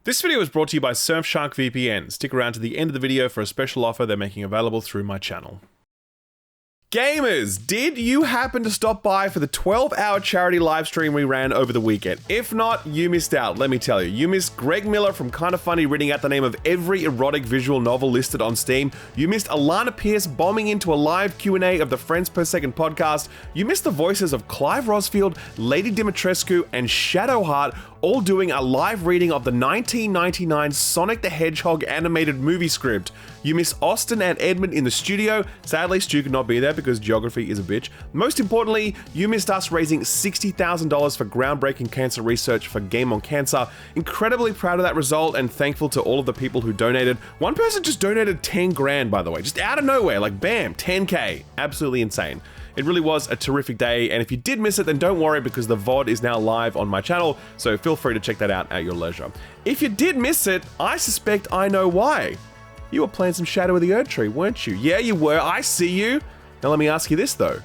This video is brought to you by Surfshark VPN. Stick around to the end of the video for a special offer they're making available through my channel. Gamers, did you happen to stop by for the 12-hour charity livestream we ran over the weekend? If not, you missed out, let me tell you. You missed Greg Miller from Kinda Funny reading out the name of every erotic visual novel listed on Steam. You missed Alana Pierce bombing into a live Q&A of the Friends Per Second podcast. You missed the voices of Clive Rosfield, Lady Dimitrescu, and Shadowheart all doing a live reading of the 1999 Sonic the Hedgehog animated movie script. You miss Austin and Edmond in the studio. Sadly, Stu could not be there because geography is a bitch. Most importantly, you missed us raising $60,000 for groundbreaking cancer research for Game on Cancer. Incredibly proud of that result and thankful to all of the people who donated. One person just donated 10 grand, by the way, just out of nowhere, like bam, 10K. Absolutely insane. It really was a terrific day, and if you did miss it, then don't worry because the VOD is now live on my channel, so feel free to check that out at your leisure. If you did miss it, I suspect I know why. You were playing some Shadow of the Erdtree, weren't you? Yeah, you were. I see you. Now let me ask you this, though.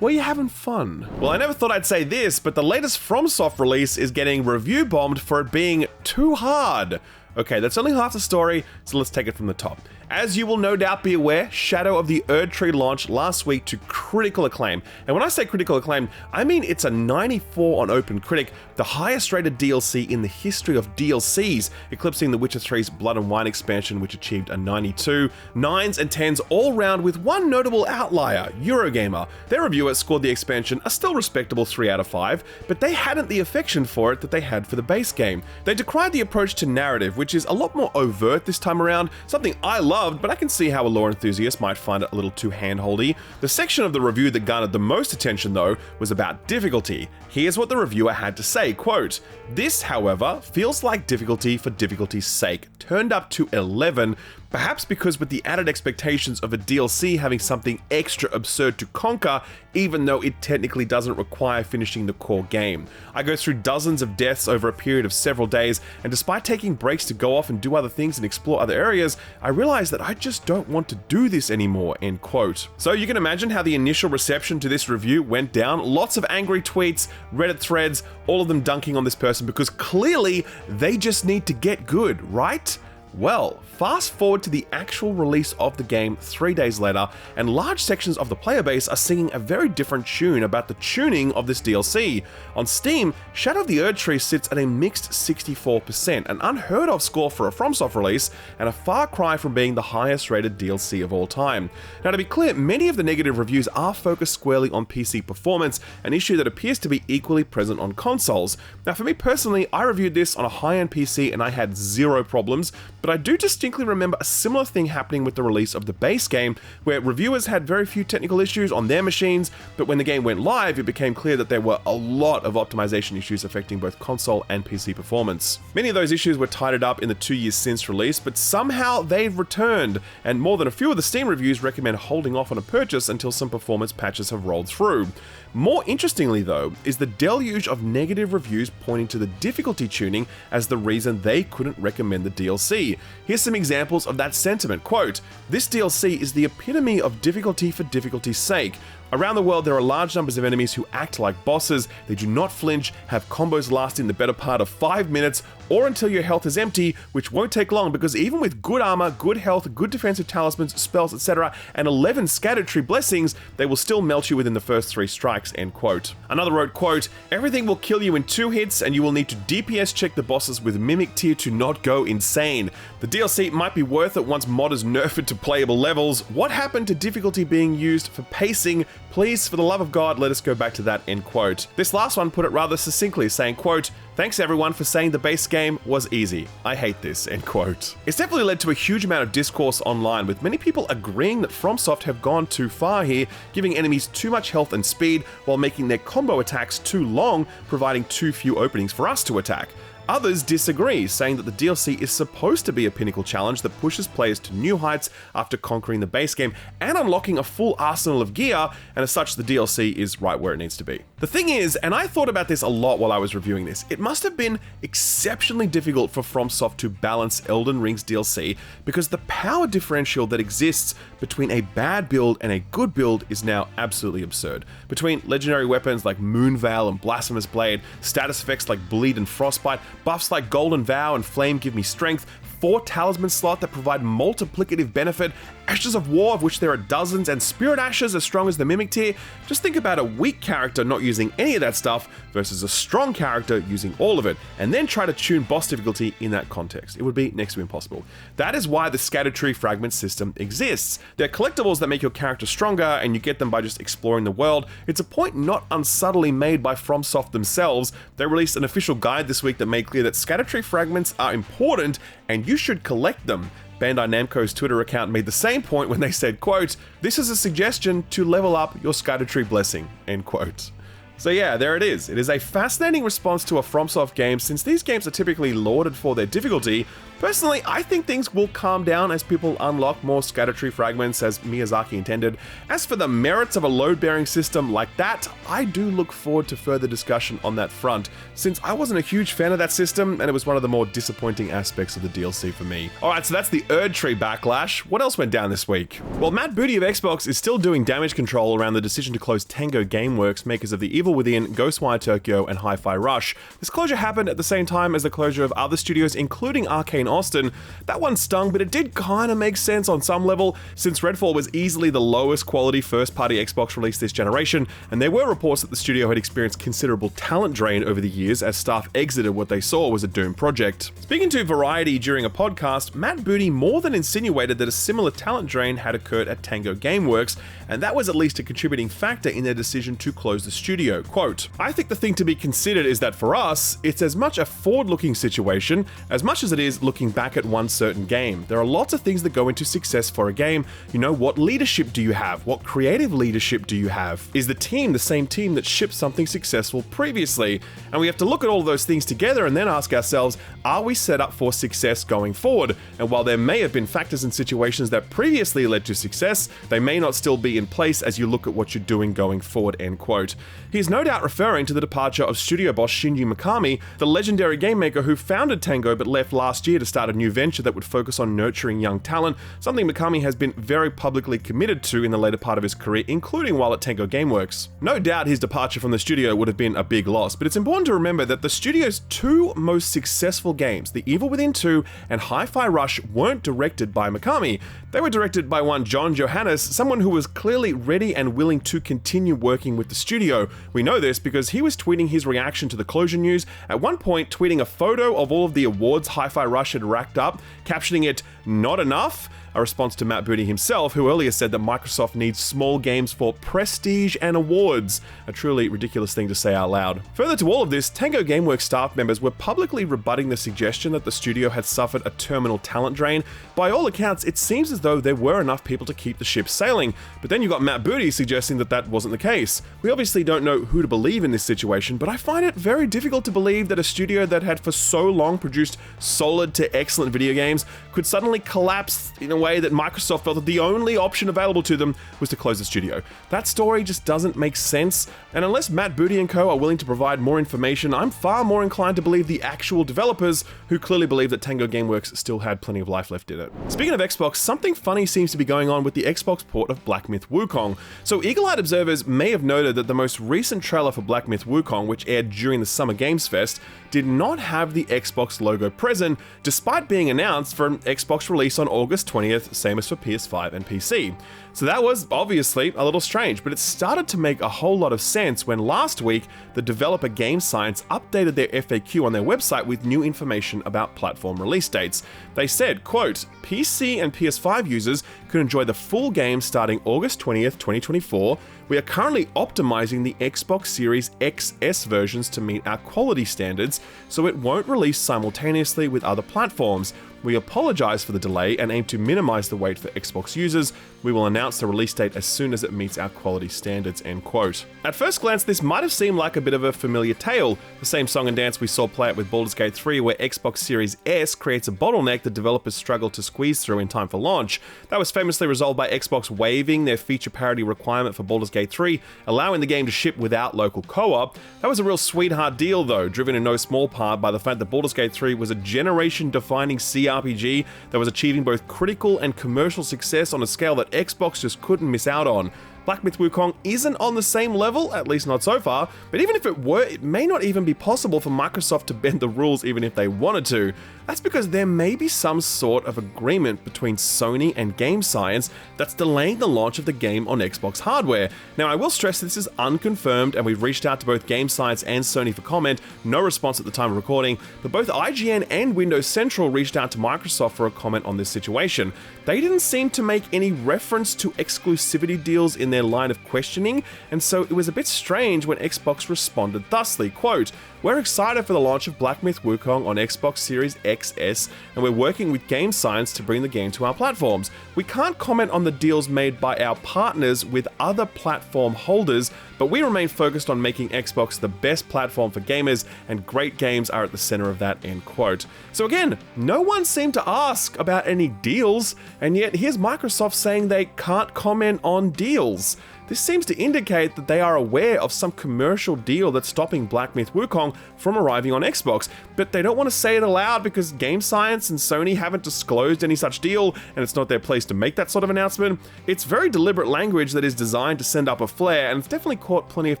Were you having fun? Well, I never thought I'd say this, but the latest FromSoft release is getting review bombed for it being too hard. Okay, that's only half the story, so let's take it from the top. As you will no doubt be aware, Shadow of the Erdtree launched last week to critical acclaim. And when I say critical acclaim, I mean it's a 94 on OpenCritic, the highest rated DLC in the history of DLCs, eclipsing The Witcher 3's Blood and Wine expansion, which achieved a 92. 9s and 10s all round with one notable outlier, Eurogamer. Their reviewer scored the expansion a still respectable 3 out of 5, but they hadn't the affection for it that they had for the base game. They decried the approach to narrative, which is a lot more overt this time around, something I love, but I can see how a lore enthusiast might find it a little too handholdy. The section of the review that garnered the most attention, though, was about difficulty. Here's what the reviewer had to say, quote, "This, however, feels like difficulty for difficulty's sake, turned up to 11, perhaps because with the added expectations of a DLC having something extra absurd to conquer, even though it technically doesn't require finishing the core game. I go through dozens of deaths over a period of several days, and despite taking breaks to go off and do other things and explore other areas, I realized that I just don't want to do this anymore," end quote. So you can imagine how the initial reception to this review went down. Lots of angry tweets, Reddit threads, all of them dunking on this person because clearly they just need to get good, right? Well, fast forward to the actual release of the game 3 days later, and large sections of the player base are singing a very different tune about the tuning of this DLC. On Steam, Shadow of the Erdtree sits at a mixed 64%, an unheard of score for a FromSoft release, and a far cry from being the highest rated DLC of all time. Now to be clear, many of the negative reviews are focused squarely on PC performance, an issue that appears to be equally present on consoles. Now for me personally, I reviewed this on a high-end PC and I had zero problems, but I do distinctly remember a similar thing happening with the release of the base game, where reviewers had very few technical issues on their machines, but when the game went live, it became clear that there were a lot of optimization issues affecting both console and PC performance. Many of those issues were tidied up in the 2 years since release, but somehow they've returned, and more than a few of the Steam reviews recommend holding off on a purchase until some performance patches have rolled through. More interestingly though, is the deluge of negative reviews pointing to the difficulty tuning as the reason they couldn't recommend the DLC. Here's some examples of that sentiment. Quote, "This DLC is the epitome of difficulty for difficulty's sake. Around the world, there are large numbers of enemies who act like bosses. They do not flinch, have combos lasting the better part of 5 minutes, or until your health is empty, which won't take long because even with good armor, good health, good defensive talismans, spells, etc., and 11 scattered tree blessings, they will still melt you within the first 3 strikes," end quote. Another wrote, quote, "Everything will kill you in 2 hits, and you will need to DPS check the bosses with Mimic tier to not go insane. The DLC might be worth it once modders nerf it to playable levels. What happened to difficulty being used for pacing? Please, for the love of God, let us go back to that," end quote. This last one put it rather succinctly, saying, quote, "Thanks everyone for saying the base game was easy. I hate this," end quote. It's definitely led to a huge amount of discourse online, with many people agreeing that FromSoft have gone too far here, giving enemies too much health and speed while making their combo attacks too long, providing too few openings for us to attack. Others disagree, saying that the DLC is supposed to be a pinnacle challenge that pushes players to new heights after conquering the base game and unlocking a full arsenal of gear, and as such the DLC is right where it needs to be. The thing is, and I thought about this a lot while I was reviewing this, it must have been exceptionally difficult for FromSoft to balance Elden Ring's DLC because the power differential that exists between a bad build and a good build is now absolutely absurd. Between legendary weapons like Moonveil and Blasphemous Blade, status effects like Bleed and Frostbite, Buffs like Golden Vow and Flame give me strength, 4 talisman slot that provide multiplicative benefit, Ashes of War of which there are dozens, and Spirit Ashes as strong as the Mimic tier. Just think about a weak character not using any of that stuff versus a strong character using all of it, and then try to tune boss difficulty in that context. It would be next to impossible. That is why the Erdtree fragment system exists. They're collectibles that make your character stronger, and you get them by just exploring the world. It's a point not unsubtly made by FromSoft themselves. They released an official guide this week that made clear that Erdtree fragments are important and you should collect them. Bandai Namco's Twitter account made the same point when they said, quote, "This is a suggestion to level up your Erdtree blessing," end quote. So yeah, there it is. It is a fascinating response to a FromSoft game, since these games are typically lauded for their difficulty. Personally, I think things will calm down as people unlock more Erdtree fragments as Miyazaki intended. As for the merits of a load-bearing system like that, I do look forward to further discussion on that front, since I wasn't a huge fan of that system and it was one of the more disappointing aspects of the DLC for me. Alright, so that's the Erdtree backlash. What else went down this week? Well, Matt Booty of Xbox is still doing damage control around the decision to close Tango Gameworks, makers of The Evil Within, Ghostwire Tokyo, and Hi-Fi Rush. This closure happened at the same time as the closure of other studios, including Arcane Austin. That one stung, but it did kinda make sense on some level, since Redfall was easily the lowest quality first-party Xbox release this generation, and there were reports that the studio had experienced considerable talent drain over the years as staff exited what they saw was a doomed project. Speaking to Variety during a podcast, Matt Booty more than insinuated that a similar talent drain had occurred at Tango Gameworks, and that was at least a contributing factor in their decision to close the studio. Quote, "I think the thing to be considered is that for us, it's as much a forward-looking situation as much as it is looking back at one certain game. There are lots of things that go into success for a game. You know, what leadership do you have? What creative leadership do you have? Is the team the same team that shipped something successful previously? And we have to look at all of those things together and then ask ourselves, are we set up for success going forward? And while there may have been factors and situations that previously led to success, they may not still be in place as you look at what you're doing going forward," end quote. He is no doubt referring to the departure of studio boss Shinji Mikami, the legendary game maker who founded Tango but left last year to start a new venture that would focus on nurturing young talent, something Mikami has been very publicly committed to in the later part of his career, including while at Tango Gameworks. No doubt his departure from the studio would have been a big loss, but it's important to remember that the studio's 2 most successful games, The Evil Within 2 and Hi-Fi Rush, weren't directed by Mikami. They were directed by one John Johannes, someone who was clearly ready and willing to continue working with the studio. We know this because he was tweeting his reaction to the closure news, at one point tweeting a photo of all of the awards Hi-Fi Rush had racked up, captioning it, "Not enough?" A response to Matt Booty himself, who earlier said that Microsoft needs small games for prestige and awards. A truly ridiculous thing to say out loud. Further to all of this, Tango Gameworks staff members were publicly rebutting the suggestion that the studio had suffered a terminal talent drain. By all accounts, it seems as though there were enough people to keep the ship sailing, but then you got Matt Booty suggesting that that wasn't the case. We obviously don't know who to believe in this situation, but I find it very difficult to believe that a studio that had for so long produced solid to excellent video games could suddenly collapse in a way that Microsoft felt that the only option available to them was to close the studio. That story just doesn't make sense, and unless Matt Booty and co are willing to provide more information, I'm far more inclined to believe the actual developers, who clearly believe that Tango Gameworks still had plenty of life left in it. Speaking of Xbox, something funny seems to be going on with the Xbox port of Black Myth Wukong. So eagle-eyed observers may have noted that the most recent trailer for Black Myth Wukong, which aired during the Summer Games Fest, did not have the Xbox logo present, despite being announced for an Xbox release on August 20th, same as for PS5 and PC. So that was obviously a little strange, but it started to make a whole lot of sense when last week, the developer Game Science updated their FAQ on their website with new information about platform release dates. They said, quote, "PC and PS5 users could enjoy the full game starting August 20th, 2024. We are currently optimizing the Xbox Series XS versions to meet our quality standards, so it won't release simultaneously with other platforms. We apologize for the delay and aim to minimize the wait for Xbox users. We will announce the release date as soon as it meets our quality standards," end quote. At first glance, this might have seemed like a bit of a familiar tale, the same song and dance we saw play out with Baldur's Gate 3, where Xbox Series S creates a bottleneck that developers struggle to squeeze through in time for launch. That was famously resolved by Xbox waiving their feature parity requirement for Baldur's Gate 3, allowing the game to ship without local co-op. That was a real sweetheart deal though, driven in no small part by the fact that Baldur's Gate 3 was a generation-defining CRPG that was achieving both critical and commercial success on a scale that Xbox just couldn't miss out on. Black Myth Wukong isn't on the same level, at least not so far, but even if it were, it may not even be possible for Microsoft to bend the rules even if they wanted to. That's because there may be some sort of agreement between Sony and Game Science that's delaying the launch of the game on Xbox hardware. Now, I will stress this is unconfirmed, and we've reached out to both Game Science and Sony for comment, no response at the time of recording, but both IGN and Windows Central reached out to Microsoft for a comment on this situation. They didn't seem to make any reference to exclusivity deals in their line of questioning, and so it was a bit strange when Xbox responded thusly, quote, "We're excited for the launch of Black Myth Wukong on Xbox Series XS, and we're working with Game Science to bring the game to our platforms. We can't comment on the deals made by our partners with other platform holders, but we remain focused on making Xbox the best platform for gamers, and great games are at the center of that," end quote. So again, no one seemed to ask about any deals, and yet here's Microsoft saying they can't comment on deals. This seems to indicate that they are aware of some commercial deal that's stopping Black Myth Wukong from arriving on Xbox, but they don't want to say it aloud because Game Science and Sony haven't disclosed any such deal, and it's not their place to make that sort of announcement. It's very deliberate language that is designed to send up a flare, and it's definitely caught plenty of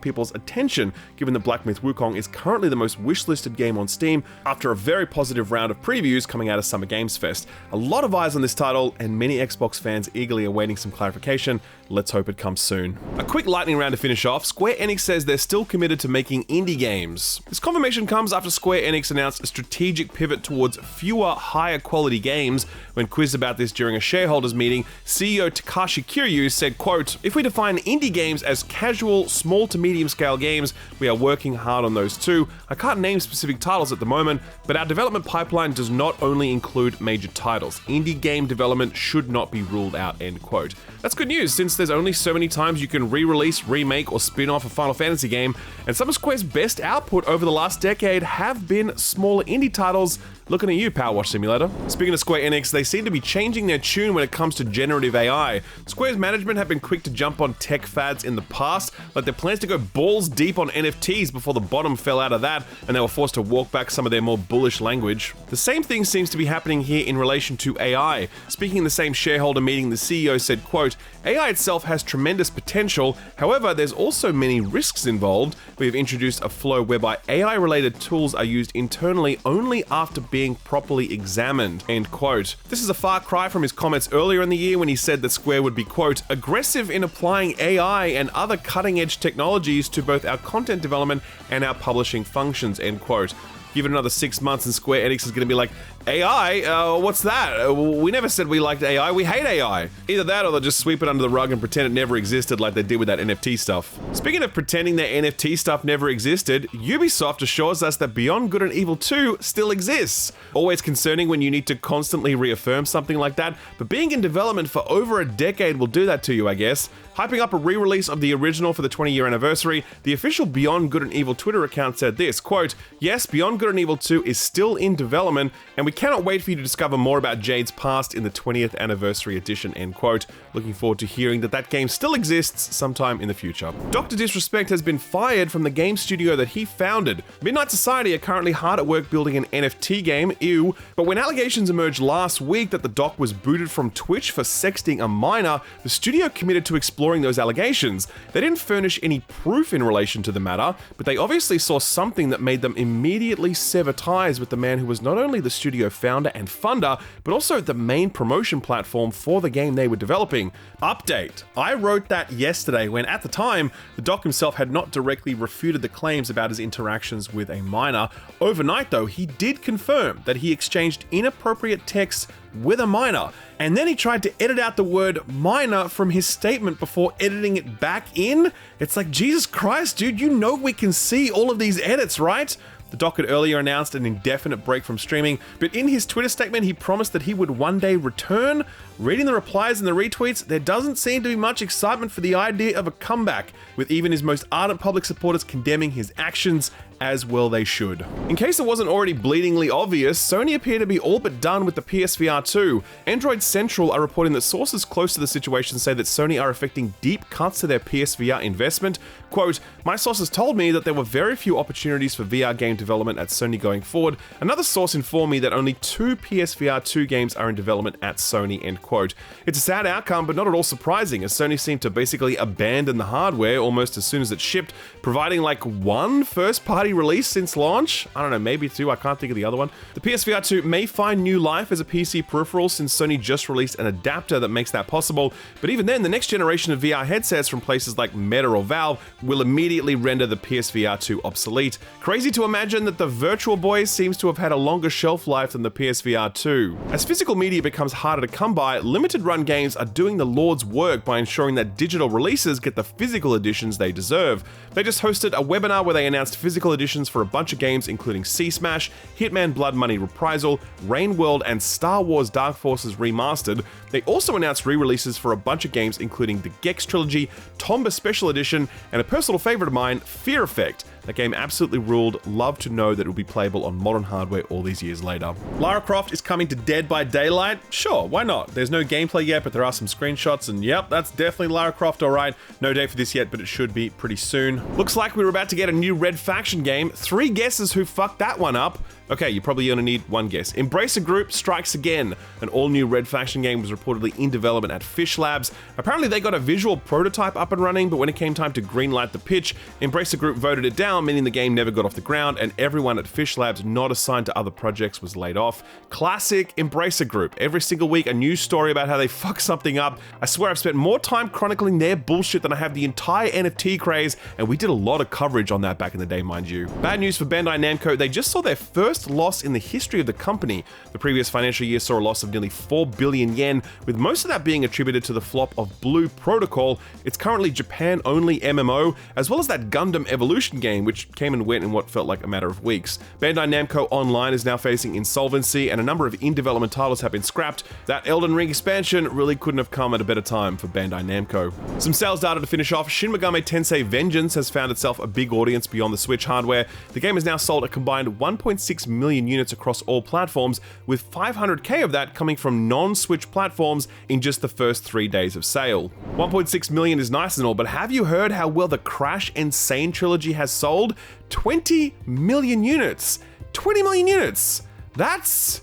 people's attention, given that Black Myth Wukong is currently the most wishlisted game on Steam after a very positive round of previews coming out of Summer Games Fest. A lot of eyes on this title, and many Xbox fans eagerly awaiting some clarification. Let's hope it comes soon. A quick lightning round to finish off. Square Enix says they're still committed to making indie games. This confirmation comes after Square Enix announced a strategic pivot towards fewer, higher quality games. When quizzed about this during a shareholders meeting, CEO Takashi Kiryu said, quote, "If we define indie games as casual, small to medium scale games, we are working hard on those too. I can't name specific titles at the moment, but our development pipeline does not only include major titles. Indie game development should not be ruled out," end quote. That's good news, since there's only so many times you can re-release, remake, or spin-off a Final Fantasy game, and some of Square's best output over the last decade have been smaller indie titles. Looking at you, Power Wash Simulator. Speaking of Square Enix, they seem to be changing their tune when it comes to generative AI. Square's management have been quick to jump on tech fads in the past, like their plans to go balls deep on NFTs before the bottom fell out of that, and they were forced to walk back some of their more bullish language. The same thing seems to be happening here in relation to AI. Speaking in the same shareholder meeting, the CEO said, quote, "AI itself has tremendous potential, however, there's also many risks involved. We have introduced a flow whereby AI-related tools are used internally only after being properly examined," end quote. This is a far cry from his comments earlier in the year when he said that Square would be, quote, "aggressive in applying AI and other cutting-edge technologies to both our content development and our publishing functions," end quote. Give it another 6 months and Square Enix is going to be like, AI? What's that? We never said we liked AI, we hate AI. Either that or they'll just sweep it under the rug and pretend it never existed like they did with that NFT stuff. Speaking of pretending that NFT stuff never existed, Ubisoft assures us that Beyond Good and Evil 2 still exists. Always concerning when you need to constantly reaffirm something like that, but being in development for over a decade will do that to you, I guess. Hyping up a re-release of the original for the 20-year anniversary, the official Beyond Good and Evil Twitter account said this, quote, "Yes, Beyond Good and Evil 2 is still in development, and we cannot wait for you to discover more about Jade's past in the 20th anniversary edition," end quote. Looking forward to hearing that game still exists sometime in the future. Dr. Disrespect has been fired from the game studio that he founded. Midnight Society are currently hard at work building an NFT game, ew, but when allegations emerged last week that the doc was booted from Twitch for sexting a minor, the studio committed to exploring those allegations. They didn't furnish any proof in relation to the matter, but they obviously saw something that made them immediately sever ties with the man who was not only the studio founder and funder, but also the main promotion platform for the game they were developing. Update. I wrote that yesterday when, at the time, the doc himself had not directly refuted the claims about his interactions with a minor. Overnight, though, he did confirm that he exchanged inappropriate texts with a minor, and then he tried to edit out the word minor from his statement before editing it back in. It's like, Jesus Christ, dude, you know we can see all of these edits, right? The doc had earlier announced an indefinite break from streaming, but in his Twitter statement, he promised that he would one day return. Reading the replies and the retweets, there doesn't seem to be much excitement for the idea of a comeback, with even his most ardent public supporters condemning his actions as well they should. In case it wasn't already bleedingly obvious, Sony appear to be all but done with the PSVR 2. Android Central are reporting that sources close to the situation say that Sony are effecting deep cuts to their PSVR investment. Quote, "My sources told me that there were very few opportunities for VR game development at Sony going forward. Another source informed me that only 2 PSVR 2 games are in development at Sony," end quote. It's a sad outcome, but not at all surprising, as Sony seemed to basically abandon the hardware almost as soon as it shipped, providing like one first-party release since launch? I don't know, maybe 2, I can't think of the other one. The PSVR 2 may find new life as a PC peripheral since Sony just released an adapter that makes that possible, but even then, the next generation of VR headsets from places like Meta or Valve will immediately render the PSVR 2 obsolete. Crazy to imagine that the Virtual Boy seems to have had a longer shelf life than the PSVR 2. As physical media becomes harder to come by, limited run games are doing the Lord's work by ensuring that digital releases get the physical editions they deserve. They just hosted a webinar where they announced physical editions for a bunch of games including Sea Smash, Hitman Blood Money Reprisal, Rain World, and Star Wars Dark Forces Remastered. They also announced re-releases for a bunch of games including the Gex Trilogy, Tomba Special Edition, and a personal favourite of mine, Fear Effect. That game absolutely ruled. Love to know that it will be playable on modern hardware all these years later. Lara Croft is coming to Dead by Daylight? Sure, why not? There's no gameplay yet, but there are some screenshots, and yep, that's definitely Lara Croft, alright. No date for this yet, but it should be pretty soon. Looks like we were about to get a new Red Faction game. 3 guesses who fucked that one up. Okay, you probably only need 1 guess. Embracer Group strikes again. An all-new Red Faction game was reportedly in development at Fish Labs. Apparently they got a visual prototype up and running, but when it came time to greenlight the pitch, Embracer Group voted it down, meaning the game never got off the ground, and everyone at Fish Labs not assigned to other projects was laid off. Classic Embracer Group. Every single week, a news story about how they fuck something up. I swear I've spent more time chronicling their bullshit than I have the entire NFT craze, and we did a lot of coverage on that back in the day, mind you. Bad news for Bandai Namco, they just saw their first loss in the history of the company. The previous financial year saw a loss of nearly 4 billion yen, with most of that being attributed to the flop of Blue Protocol. It's currently Japan-only MMO, as well as that Gundam Evolution game, which came and went in what felt like a matter of weeks. Bandai Namco Online is now facing insolvency, and a number of in-development titles have been scrapped. That Elden Ring expansion really couldn't have come at a better time for Bandai Namco. Some sales data to finish off. Shin Megami Tensei Vengeance has found itself a big audience beyond the Switch hardware. The game has now sold a combined 1.6 million units across all platforms, with 500k of that coming from non-Switch platforms in just the first 3 days of sale. 1.6 million is nice and all, but have you heard how well the Crash Insane trilogy has sold? 20 million units! 20 million units! That's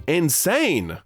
insane!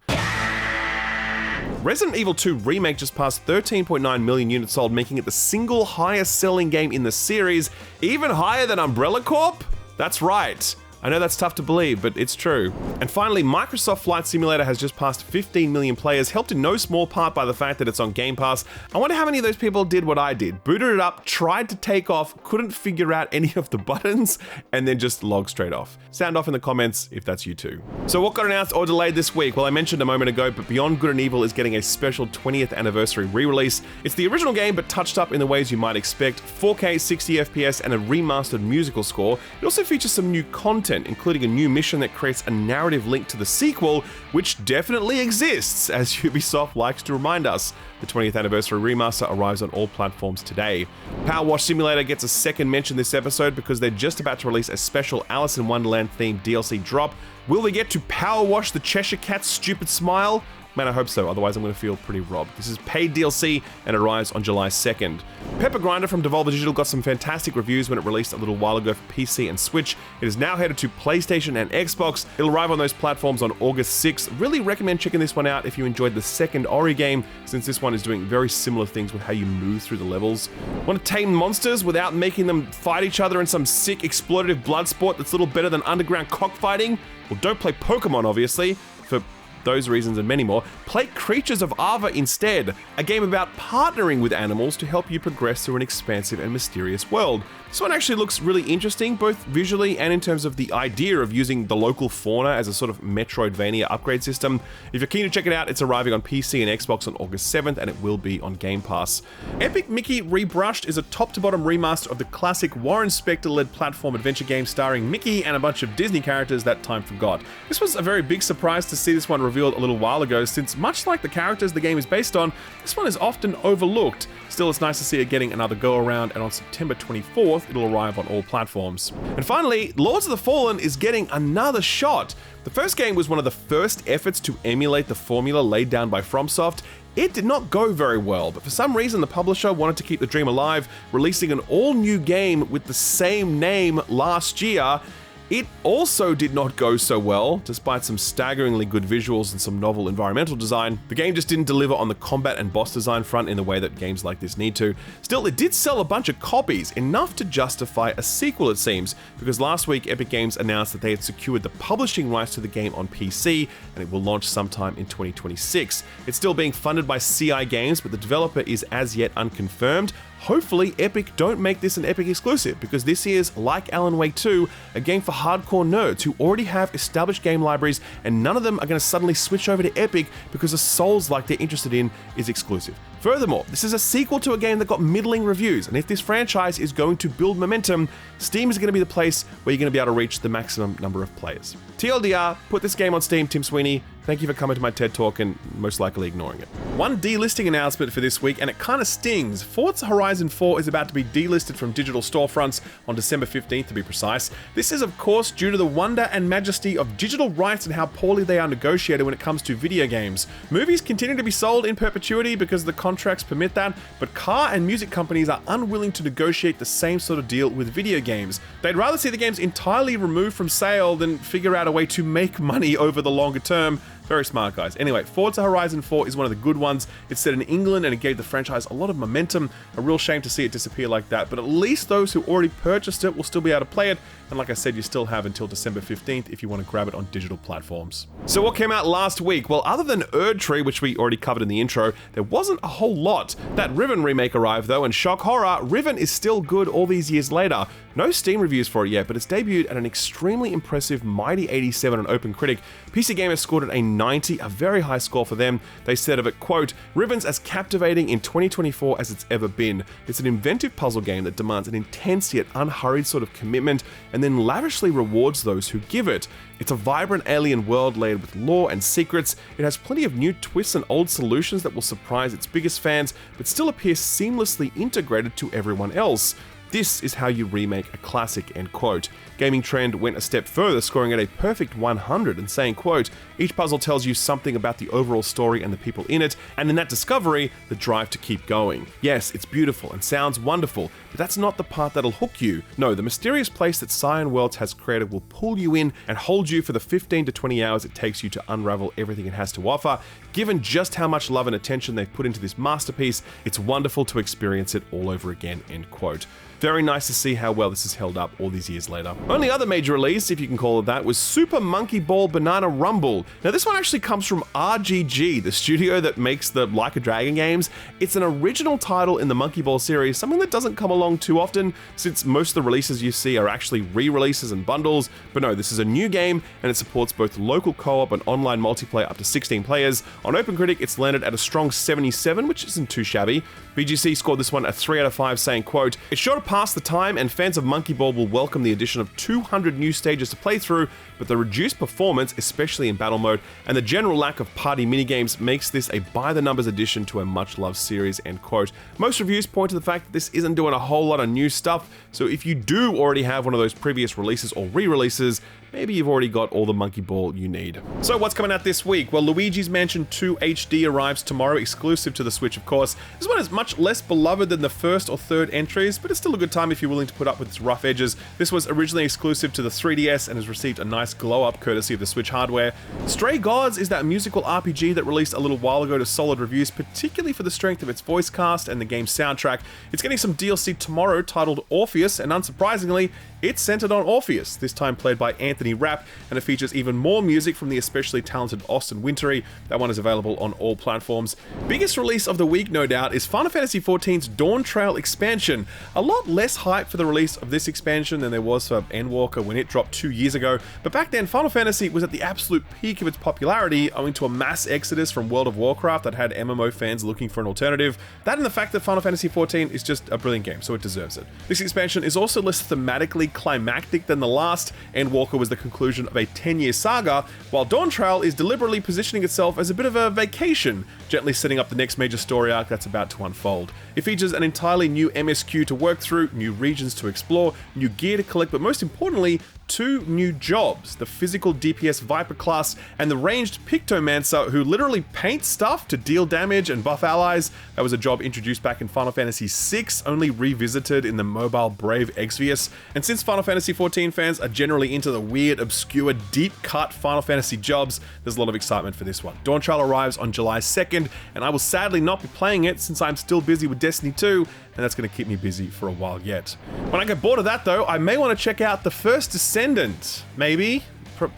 Resident Evil 2 Remake just passed 13.9 million units sold, making it the single highest selling game in the series, even higher than Umbrella Corp? That's right. I know that's tough to believe, but it's true. And finally, Microsoft Flight Simulator has just passed 15 million players, helped in no small part by the fact that it's on Game Pass. I wonder how many of those people did what I did. Booted it up, tried to take off, couldn't figure out any of the buttons, and then just logged straight off. Sound off in the comments if that's you too. So what got announced or delayed this week? Well, I mentioned a moment ago, but Beyond Good and Evil is getting a special 20th anniversary re-release. It's the original game, but touched up in the ways you might expect. 4K, 60 FPS, and a remastered musical score. It also features some new content, including a new mission that creates a narrative link to the sequel, which definitely exists, as Ubisoft likes to remind us. The 20th anniversary remaster arrives on all platforms today. Power Wash Simulator gets a second mention this episode because they're just about to release a special Alice in Wonderland themed DLC drop. Will we get to power wash the Cheshire Cat's stupid smile? Man, I hope so, otherwise I'm going to feel pretty robbed. This is paid DLC and arrives on July 2nd. Peppa Grinder from Devolver Digital got some fantastic reviews when it released a little while ago for PC and Switch. It is now headed to PlayStation and Xbox. It'll arrive on those platforms on August 6th. Really recommend checking this one out if you enjoyed the second Ori game, since this one is doing very similar things with how you move through the levels. Want to tame monsters without making them fight each other in some sick exploitative blood sport that's a little better than underground cockfighting? Well, don't play Pokemon, obviously, for those reasons and many more. Play Creatures of Ava instead, a game about partnering with animals to help you progress through an expansive and mysterious world. This one actually looks really interesting, both visually and in terms of the idea of using the local fauna as a sort of Metroidvania upgrade system. If you're keen to check it out, it's arriving on PC and Xbox on August 7th, and it will be on Game Pass. Epic Mickey Rebrushed is a top-to-bottom remaster of the classic Warren Spector-led platform adventure game starring Mickey and a bunch of Disney characters that time forgot. This was a very big surprise to see this one revealed revealed a little while ago, since much like the characters the game is based on, this one is often overlooked. Still, it's nice to see it getting another go-around, and on September 24th, it'll arrive on all platforms. And finally, Lords of the Fallen is getting another shot. The first game was one of the first efforts to emulate the formula laid down by FromSoft. It did not go very well, but for some reason the publisher wanted to keep the dream alive, releasing an all-new game with the same name last year. It also did not go so well, despite some staggeringly good visuals and some novel environmental design. The game just didn't deliver on the combat and boss design front in the way that games like this need to. Still, it did sell a bunch of copies, enough to justify a sequel it seems, because last week Epic Games announced that they had secured the publishing rights to the game on PC, and it will launch sometime in 2026. It's still being funded by CI Games, but the developer is as yet unconfirmed. Hopefully, Epic don't make this an Epic exclusive, because this is, like Alan Wake 2, a game for hardcore nerds who already have established game libraries, and none of them are going to suddenly switch over to Epic because a Souls-like they're interested in is exclusive. Furthermore, this is a sequel to a game that got middling reviews, and if this franchise is going to build momentum, Steam is going to be the place where you're going to be able to reach the maximum number of players. TLDR, put this game on Steam, Tim Sweeney. Thank you for coming to my TED Talk and most likely ignoring it. One delisting announcement for this week, and it kind of stings. Forza Horizon 4 is about to be delisted from digital storefronts on December 15th to be precise. This is of course due to the wonder and majesty of digital rights and how poorly they are negotiated when it comes to video games. Movies continue to be sold in perpetuity because the contracts permit that, but car and music companies are unwilling to negotiate the same sort of deal with video games. They'd rather see the games entirely removed from sale than figure out a way to make money over the longer term. Very smart, guys. Anyway, Forza Horizon 4 is one of the good ones. It's set in England and it gave the franchise a lot of momentum. A real shame to see it disappear like that, but at least those who already purchased it will still be able to play it. And like I said, you still have until December 15th if you want to grab it on digital platforms. So what came out last week? Well, other than Erdtree, which we already covered in the intro, there wasn't a whole lot. That Riven remake arrived though, and shock horror, Riven is still good all these years later. No Steam reviews for it yet, but it's debuted at an extremely impressive mighty 87 on OpenCritic. PC Gamer scored it a 90, a very high score for them. They said of it, quote, "Riven's as captivating in 2024 as it's ever been. It's an inventive puzzle game that demands an intense yet unhurried sort of commitment and then lavishly rewards those who give it. It's a vibrant alien world layered with lore and secrets. It has plenty of new twists and old solutions that will surprise its biggest fans, but still appear seamlessly integrated to everyone else. This is how you remake a classic," end quote. Gaming Trend went a step further, scoring it a perfect 100 and saying, quote, "Each puzzle tells you something about the overall story and the people in it, and in that discovery, the drive to keep going. Yes, it's beautiful and sounds wonderful, but that's not the part that'll hook you. No, the mysterious place that Cyan Worlds has created will pull you in and hold you for the 15 to 20 hours it takes you to unravel everything it has to offer. Given just how much love and attention they've put into this masterpiece, it's wonderful to experience it all over again," end quote. Very nice to see how well this has held up all these years later. Only other major release, if you can call it that, was Super Monkey Ball Banana Rumble. Now this one actually comes from RGG, the studio that makes the Like a Dragon games. It's an original title in the Monkey Ball series, something that doesn't come along too often, since most of the releases you see are actually re-releases and bundles. But no, this is a new game, and it supports both local co-op and online multiplayer up to 16 players. On OpenCritic, it's landed at a strong 77, which isn't too shabby. BGC scored this one a 3 out of 5, saying, quote, "It's sure to pass the time, and fans of Monkey Ball will welcome the addition of 200 new stages to play through, but the reduced performance, especially in battle mode, and the general lack of party minigames makes this a by-the-numbers addition to a much-loved series," end quote. Most reviews point to the fact that this isn't doing a whole lot of new stuff, so if you do already have one of those previous releases or re-releases, maybe you've already got all the Monkey Ball you need. So what's coming out this week? Well, Luigis Mansion 2 HD arrives tomorrow, exclusive to the Switch, of course. This one is much less beloved than the first or third entries, but it's still a good time if you're willing to put up with its rough edges. This was originally exclusive to the 3DS and has received a nice glow-up courtesy of the Switch hardware. Stray Gods is that musical RPG that released a little while ago to solid reviews, particularly for the strength of its voice cast and the game's soundtrack. It's getting some DLC tomorrow titled Orpheus, and unsurprisingly, it's centered on Orpheus, this time played by Anthony Rapp, and it features even more music from the especially talented Austin Wintory. That one is available on all platforms. Biggest release of the week, no doubt, is Final Fantasy XIV's Dawn Trail expansion. A lot less hype for the release of this expansion than there was for Endwalker when it dropped 2 years ago, but back then Final Fantasy was at the absolute peak of its popularity owing to a mass exodus from World of Warcraft that had MMO fans looking for an alternative. That and the fact that Final Fantasy XIV is just a brilliant game, so it deserves it. This expansion is also less thematically climactic than the last. Endwalker was was the conclusion of a 10-year saga, while Dawn Trail is deliberately positioning itself as a bit of a vacation, gently setting up the next major story arc that's about to unfold. It features an entirely new MSQ to work through, new regions to explore, new gear to collect, but most importantly, 2 new jobs, the physical DPS Viper class and the ranged Pictomancer who literally paints stuff to deal damage and buff allies. That was a job introduced back in Final Fantasy VI, only revisited in the mobile Brave Exvius. And since Final Fantasy XIV fans are generally into the weird, obscure, deep-cut Final Fantasy jobs, there's a lot of excitement for this one. Dawn Trail arrives on July 2nd, and I will sadly not be playing it since I'm still busy with Destiny 2, and that's going to keep me busy for a while yet. When I get bored of that though, I may want to check out the first Descendant. Maybe?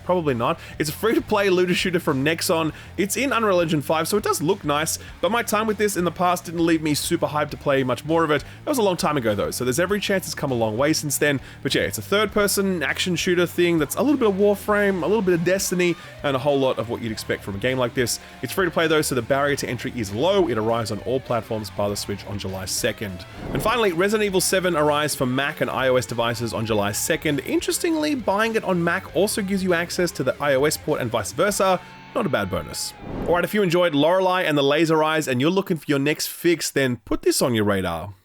Probably not. It's a free-to-play looter shooter from Nexon. It's in Unreal Engine 5, so it does look nice, but my time with this in the past didn't leave me super hyped to play much more of it. That was a long time ago though, so there's every chance it's come a long way since then. But yeah, it's a third-person action shooter thing that's a little bit of Warframe, a little bit of Destiny, and a whole lot of what you'd expect from a game like this. It's free-to-play though, so the barrier to entry is low. It arrives on all platforms bar the Switch on July 2nd. And finally, Resident Evil 7 arrives for Mac and iOS devices on July 2nd. Interestingly, buying it on Mac also gives you access to the iOS port and vice versa. Not a bad bonus. Alright, if you enjoyed Lorelei and the Laser Eyes and you're looking for your next fix, then put this on your radar.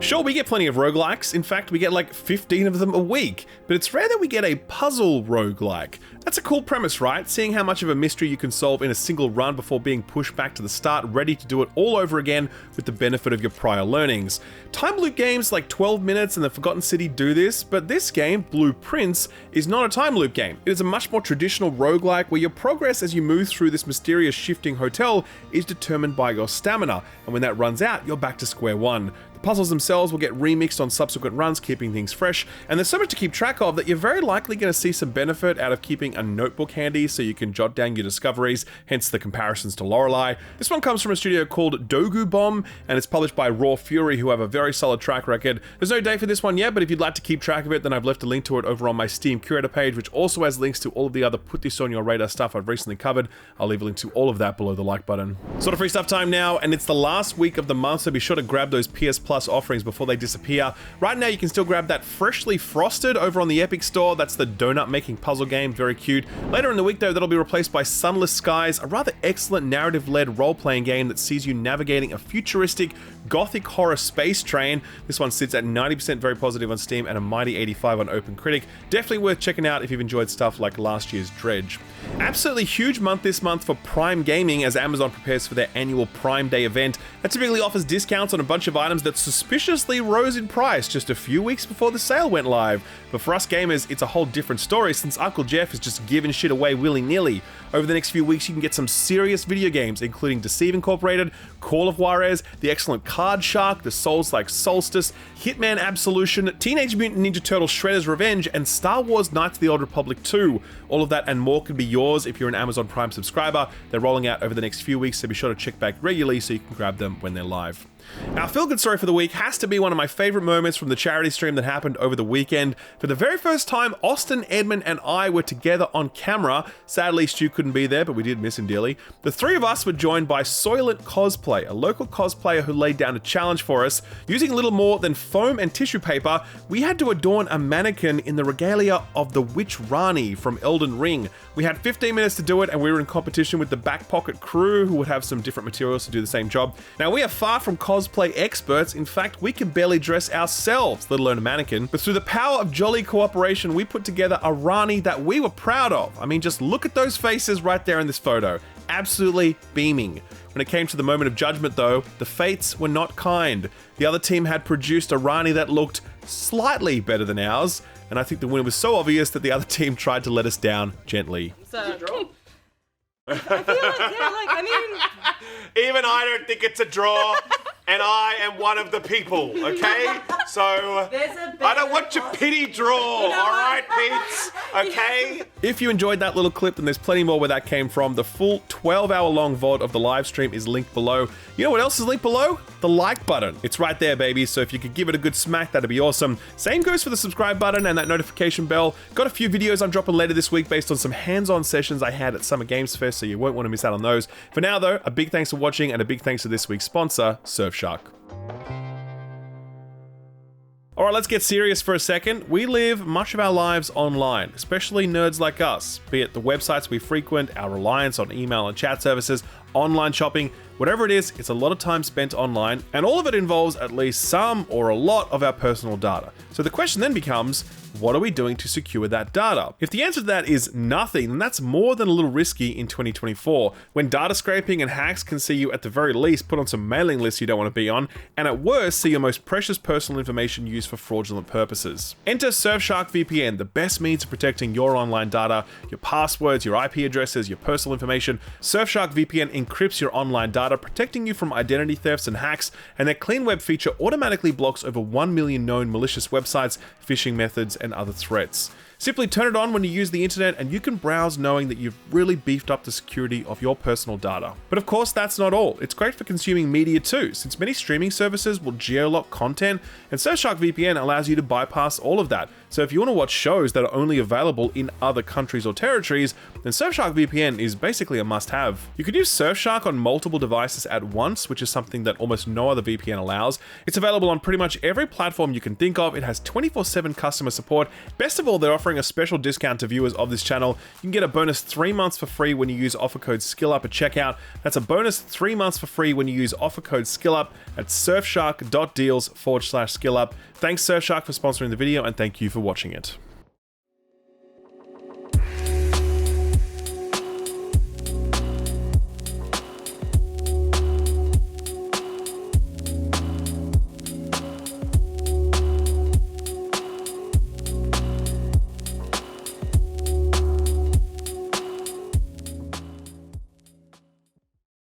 Sure, we get plenty of roguelikes. In fact, we get like 15 of them a week, but it's rare that we get a puzzle roguelike. That's a cool premise, right? Seeing how much of a mystery you can solve in a single run before being pushed back to the start, ready to do it all over again with the benefit of your prior learnings. Time loop games like 12 Minutes and The Forgotten City do this, but this game, Blueprints, is not a time loop game. It is a much more traditional roguelike where your progress as you move through this mysterious shifting hotel is determined by your stamina, and when that runs out, you're back to square one. Puzzles themselves will get remixed on subsequent runs, keeping things fresh, and there's so much to keep track of that you're very likely going to see some benefit out of keeping a notebook handy so you can jot down your discoveries, hence the comparisons to Lorelei. This one comes from a studio called Dogou Bomb, and it's published by Raw Fury, who have a very solid track record. There's no date for this one yet, but if you'd like to keep track of it, then I've left a link to it over on my Steam Curator page, which also has links to all of the other put this on your radar stuff I've recently covered. I'll leave a link to all of that below the like button. Sort of free stuff time now, and it's the last week of the month, so be sure to grab those PS Plus offerings before they disappear. Right now you can still grab that Freshly Frosted over on the Epic Store. That's the donut making puzzle game, very cute. Later in the week though, that'll be replaced by Sunless Skies, a rather excellent narrative-led role-playing game that sees you navigating a futuristic gothic horror space train. This one sits at 90% very positive on Steam and a mighty 85 on OpenCritic. Definitely worth checking out if you've enjoyed stuff like last year's Dredge. Absolutely huge month this month for Prime Gaming as Amazon prepares for their annual Prime Day event that typically offers discounts on a bunch of items that suspiciously rose in price just a few weeks before the sale went live. But for us gamers, it's a whole different story since Uncle Jeff is just giving shit away willy-nilly. Over the next few weeks, you can get some serious video games, including Deceive Incorporated, Call of Juarez, the excellent Card Shark, the Souls-like Solstice, Hitman Absolution, Teenage Mutant Ninja Turtles Shredder's Revenge, and Star Wars Knights of the Old Republic 2. All of that and more can be yours if you're an Amazon Prime subscriber. They're rolling out over the next few weeks, so be sure to check back regularly so you can grab them when they're live. Our feel-good story for the week has to be one of my favorite moments from the charity stream that happened over the weekend. For the very first time, Austin, Edmond, and I were together on camera. Sadly, Stu couldn't be there, but we did miss him dearly. The three of us were joined by Soylent Cosplay, a local cosplayer who laid down a challenge for us. Using a little more than foam and tissue paper, we had to adorn a mannequin in the regalia of the Witch Rani from Elden Ring. We had 15 minutes to do it, and we were in competition with the Back Pocket crew, who would have some different materials to do the same job. Now, we are far from cosplay experts. In fact, we can barely dress ourselves, let alone a mannequin. But through the power of jolly cooperation, we put together a Rani that we were proud of. I mean, just look at those faces right there in this photo. Absolutely beaming. When it came to the moment of judgment though, the fates were not kind. The other team had produced a Rani that looked slightly better than ours, and I think the winner was so obvious that the other team tried to let us down gently. So, I feel like, yeah, like, I mean... Even I don't think it's a draw. and I am one of the people, okay? So, I don't want your pity draw, alright, Pete's? Okay? If you enjoyed that little clip, then there's plenty more where that came from. The full 12-hour-long VOD of the live stream is linked below. You know what else is linked below? The like button. It's right there, baby, so if you could give it a good smack, that'd be awesome. Same goes for the subscribe button and that notification bell. Got a few videos I'm dropping later this week based on some hands-on sessions I had at Summer Games Fest, so you won't want to miss out on those. For now, though, a big thanks for watching and a big thanks to this week's sponsor, Surfshark. Alright, let's get serious for a second. We live much of our lives online, especially nerds like us, be it the websites we frequent, our reliance on email and chat services, online shopping, whatever it is, it's a lot of time spent online, and all of it involves at least some or a lot of our personal data. So the question then becomes, what are we doing to secure that data? If the answer to that is nothing, then that's more than a little risky in 2024, when data scraping and hacks can see you at the very least put on some mailing lists you don't want to be on, and at worst see your most precious personal information used for fraudulent purposes. Enter Surfshark VPN, the best means of protecting your online data, your passwords, your IP addresses, your personal information. Surfshark VPN encrypts your online data, protecting you from identity thefts and hacks, and their Clean Web feature automatically blocks over 1 million known malicious websites, phishing methods, and other threats. Simply turn it on when you use the internet and you can browse knowing that you've really beefed up the security of your personal data. But of course, that's not all. It's great for consuming media too, since many streaming services will geolock content, and Surfshark VPN allows you to bypass all of that. So if you want to watch shows that are only available in other countries or territories, then Surfshark VPN is basically a must-have. You can use Surfshark on multiple devices at once, which is something that almost no other VPN allows. It's available on pretty much every platform you can think of. It has 24/7 customer support. Best of all, they're offering a special discount to viewers of this channel. You can get a bonus 3 months for free when you use offer code SKILLUP at checkout. That's a bonus 3 months for free when you use offer code SKILLUP at surfshark.deals/SKILLUP. Thanks Surfshark for sponsoring the video, and thank you for watching it.